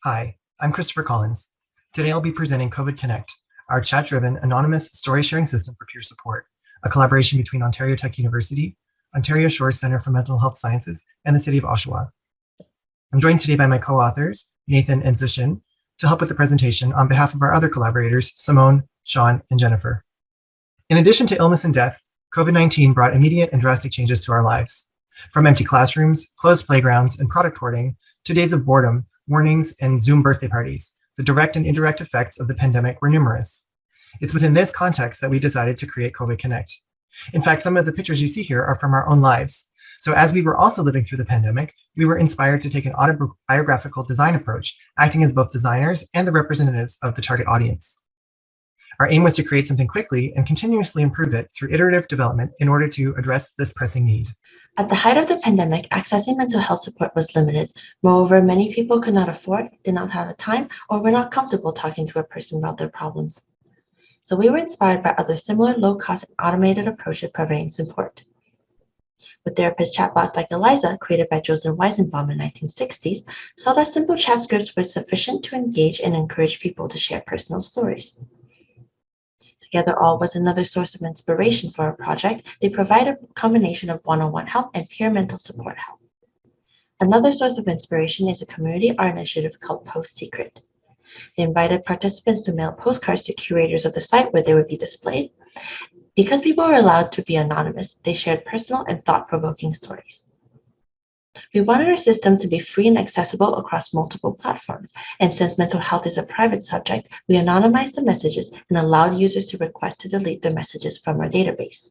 Hi, I'm Christopher Collins. Today I'll be presenting COVID Connect, our chat-driven anonymous story sharing system for peer support, a collaboration between Ontario Tech University, Ontario Shores Centre for Mental Health Sciences, and the City of Oshawa. I'm joined today by my co-authors, Nathan and Zushin, to help with the presentation on behalf of our other collaborators, Simone, Sean, and Jennifer. In addition to illness and death, COVID-19 brought immediate and drastic changes to our lives. From empty classrooms, closed playgrounds, and product hoarding, to days of boredom, warnings, and Zoom birthday parties, the direct and indirect effects of the pandemic were numerous. It's within this context that we decided to create COVID Connect. In fact, some of the pictures you see here are from our own lives. So as we were also living through the pandemic, we were inspired to take an autobiographical design approach, acting as both designers and the representatives of the target audience. Our aim was to create something quickly and continuously improve it through iterative development in order to address this pressing need. At the height of the pandemic, accessing mental health support was limited. Moreover, many people could not afford, did not have the time, or were not comfortable talking to a person about their problems. So we were inspired by other similar low-cost and automated approaches providing support. With therapist chatbots like Eliza, created by Joseph Weizenbaum in the 1960s, saw that simple chat scripts were sufficient to engage and encourage people to share personal stories. Together All was another source of inspiration for our project. They provide a combination of one-on-one help and peer mental support help. Another source of inspiration is a community art initiative called Post Secret. They invited participants to mail postcards to curators of the site where they would be displayed. Because people were allowed to be anonymous, they shared personal and thought-provoking stories. We wanted our system to be free and accessible across multiple platforms, and since mental health is a private subject, we anonymized the messages and allowed users to request to delete their messages from our database.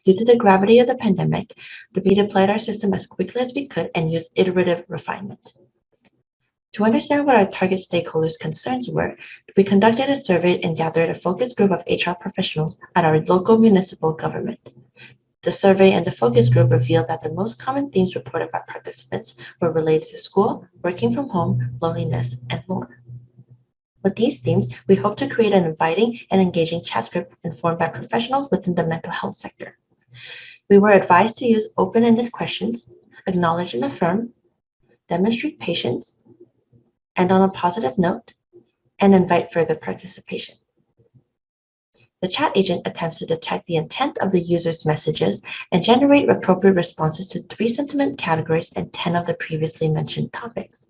Due to the gravity of the pandemic, we deployed our system as quickly as we could and used iterative refinement. To understand what our target stakeholders' concerns were, we conducted a survey and gathered a focus group of HR professionals at our local municipal government. The survey and the focus group revealed that the most common themes reported by participants were related to school, working from home, loneliness, and more. With these themes, we hope to create an inviting and engaging chat script informed by professionals within the mental health sector. We were advised to use open-ended questions, acknowledge and affirm, demonstrate patience, end on a positive note, and invite further participation. The chat agent attempts to detect the intent of the user's messages and generate appropriate responses to 3 sentiment categories and 10 of the previously mentioned topics.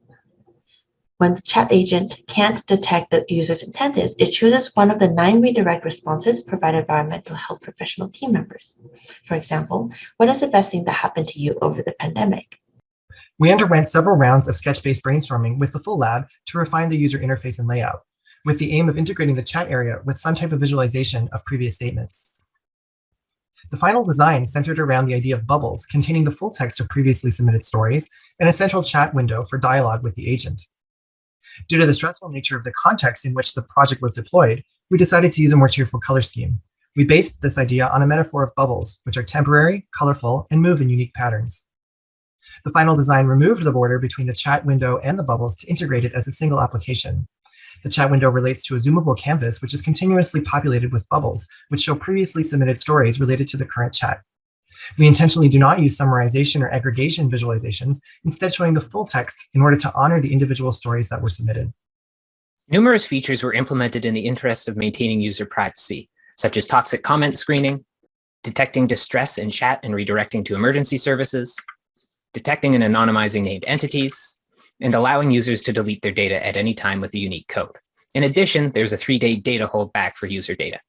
When the chat agent can't detect the user's intent it chooses one of the 9 redirect responses provided by our mental health professional team members. For example, what is the best thing that happened to you over the pandemic? We underwent several rounds of sketch-based brainstorming with the full lab to refine the user interface and layout, with the aim of integrating the chat area with some type of visualization of previous statements. The final design centered around the idea of bubbles containing the full text of previously submitted stories and a central chat window for dialogue with the agent. Due to the stressful nature of the context in which the project was deployed, we decided to use a more cheerful color scheme. We based this idea on a metaphor of bubbles, which are temporary, colorful, and move in unique patterns. The final design removed the border between the chat window and the bubbles to integrate it as a single application. The chat window relates to a zoomable canvas, which is continuously populated with bubbles, which show previously submitted stories related to the current chat. We intentionally do not use summarization or aggregation visualizations, instead showing the full text in order to honor the individual stories that were submitted. Numerous features were implemented in the interest of maintaining user privacy, such as toxic comment screening, detecting distress in chat and redirecting to emergency services, detecting and anonymizing named entities, and allowing users to delete their data at any time with a unique code. In addition, there's a 3-day data holdback for user data.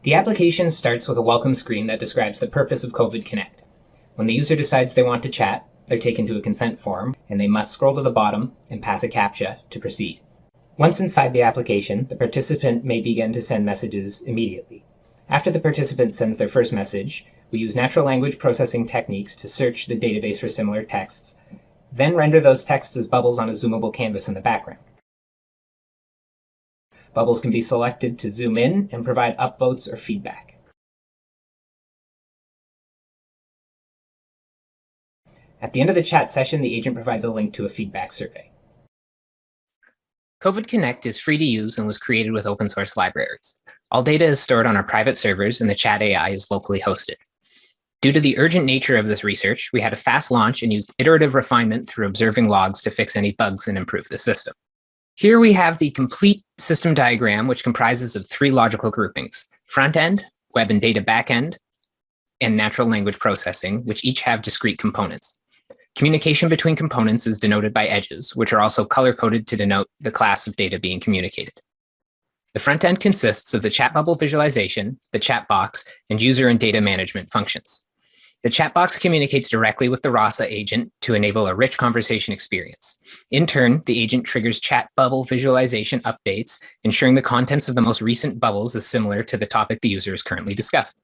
The application starts with a welcome screen that describes the purpose of COVID Connect. When the user decides they want to chat, they're taken to a consent form, and they must scroll to the bottom and pass a CAPTCHA to proceed. Once inside the application, the participant may begin to send messages immediately. After the participant sends their first message, we use natural language processing techniques to search the database for similar texts, then render those texts as bubbles on a zoomable canvas in the background. Bubbles can be selected to zoom in and provide upvotes or feedback. At the end of the chat session, the agent provides a link to a feedback survey. COVID Connect is free to use and was created with open source libraries. All data is stored on our private servers and the chat AI is locally hosted. Due to the urgent nature of this research, we had a fast launch and used iterative refinement through observing logs to fix any bugs and improve the system. Here we have the complete system diagram, which comprises of 3 logical groupings: front end, web and data backend, and natural language processing, which each have discrete components. Communication between components is denoted by edges, which are also color-coded to denote the class of data being communicated. The front end consists of the chat bubble visualization, the chat box, and user and data management functions. The chat box communicates directly with the RASA agent to enable a rich conversation experience. In turn, the agent triggers chat bubble visualization updates, ensuring the contents of the most recent bubbles is similar to the topic the user is currently discussing.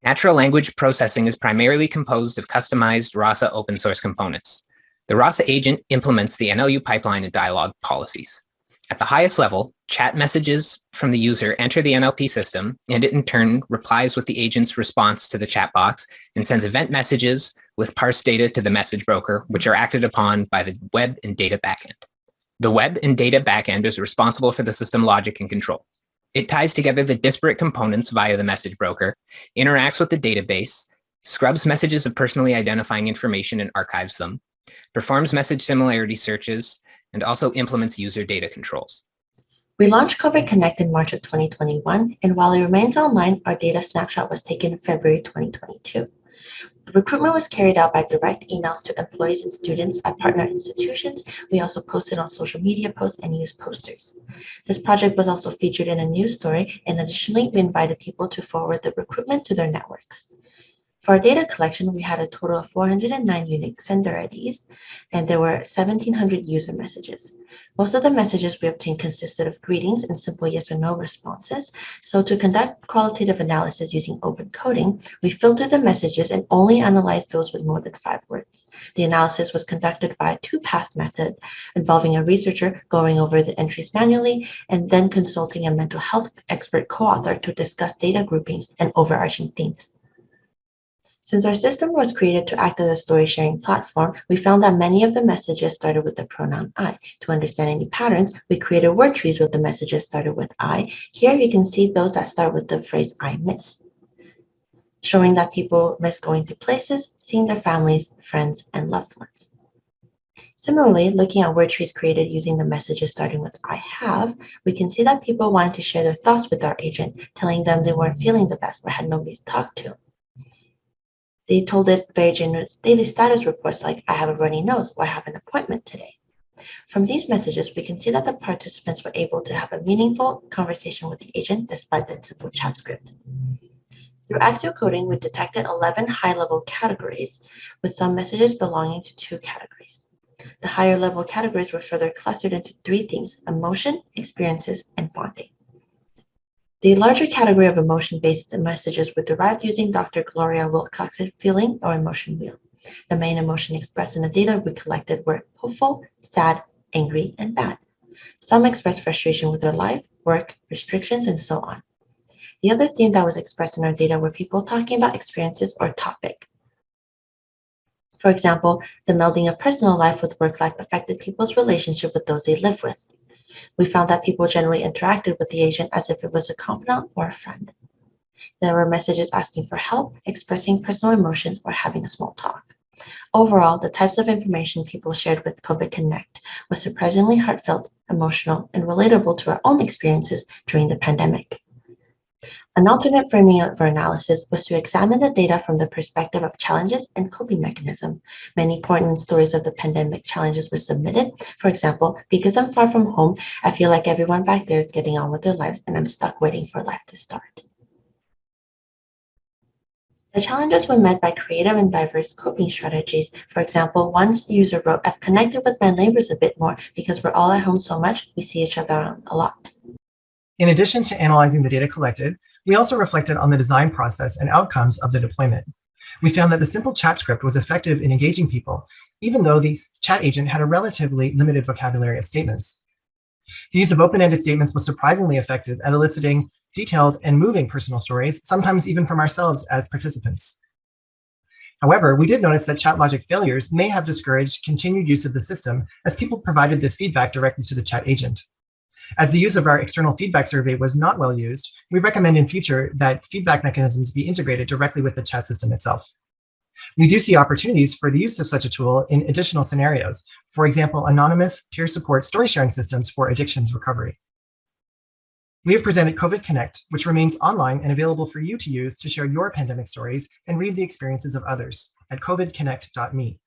Natural language processing is primarily composed of customized RASA open source components. The RASA agent implements the NLU pipeline and dialog policies. At the highest level, chat messages from the user enter the NLP system, and it in turn replies with the agent's response to the chat box and sends event messages with parsed data to the message broker, which are acted upon by the web and data backend. The web and data backend is responsible for the system logic and control. It ties together the disparate components via the message broker, interacts with the database, scrubs messages of personally identifying information and archives them, performs message similarity searches, and also implements user data controls. We launched COVID Connect in March of 2021, and while it remains online, our data snapshot was taken in February 2022. The recruitment was carried out by direct emails to employees and students at partner institutions. We also posted on social media posts and used posters. This project was also featured in a news story, and additionally, we invited people to forward the recruitment to their networks. For our data collection, we had a total of 409 unique sender IDs, and there were 1,700 user messages. Most of the messages we obtained consisted of greetings and simple yes or no responses. So to conduct qualitative analysis using open coding, we filtered the messages and only analyzed those with more than 5 words. The analysis was conducted by a 2-path method involving a researcher going over the entries manually and then consulting a mental health expert co-author to discuss data groupings and overarching themes. Since our system was created to act as a story sharing platform, we found that many of the messages started with the pronoun I. To understand any patterns, we created word trees with the messages started with I. Here you can see those that start with the phrase I miss, showing that people miss going to places, seeing their families, friends, and loved ones. Similarly, looking at word trees created using the messages starting with I have, we can see that people wanted to share their thoughts with our agent, telling them they weren't feeling the best or had nobody to talk to. They told it very generous daily status reports like, I have a runny nose or I have an appointment today. From these messages, we can see that the participants were able to have a meaningful conversation with the agent despite the simple chat script. Through Axio coding, we detected 11 high-level categories, with some messages belonging to 2 categories. The higher-level categories were further clustered into 3 themes: emotion, experiences, and bonding. The larger category of emotion-based messages were derived using Dr. Gloria Wilcox's feeling or emotion wheel. The main emotion expressed in the data we collected were hopeful, sad, angry, and bad. Some expressed frustration with their life, work, restrictions, and so on. The other theme that was expressed in our data were people talking about experiences or topic. For example, the melding of personal life with work life affected people's relationship with those they live with. We found that people generally interacted with the agent as if it was a confidant or a friend. There were messages asking for help, expressing personal emotions, or having a small talk. Overall, the types of information people shared with COVID Connect was surprisingly heartfelt, emotional, and relatable to our own experiences during the pandemic. An alternate framing of our analysis was to examine the data from the perspective of challenges and coping mechanism. Many important stories of the pandemic challenges were submitted. For example, because I'm far from home, I feel like everyone back there is getting on with their lives and I'm stuck waiting for life to start. The challenges were met by creative and diverse coping strategies. For example, one user wrote, I've connected with my neighbors a bit more because we're all at home so much, we see each other a lot. In addition to analyzing the data collected, we also reflected on the design process and outcomes of the deployment. We found that the simple chat script was effective in engaging people, even though the chat agent had a relatively limited vocabulary of statements. The use of open-ended statements was surprisingly effective at eliciting detailed and moving personal stories, sometimes even from ourselves as participants. However, we did notice that chat logic failures may have discouraged continued use of the system as people provided this feedback directly to the chat agent. As the use of our external feedback survey was not well used, we recommend in future that feedback mechanisms be integrated directly with the chat system itself. We do see opportunities for the use of such a tool in additional scenarios, for example, anonymous peer support story sharing systems for addictions recovery. We have presented COVID Connect, which remains online and available for you to use to share your pandemic stories and read the experiences of others at covidconnect.me.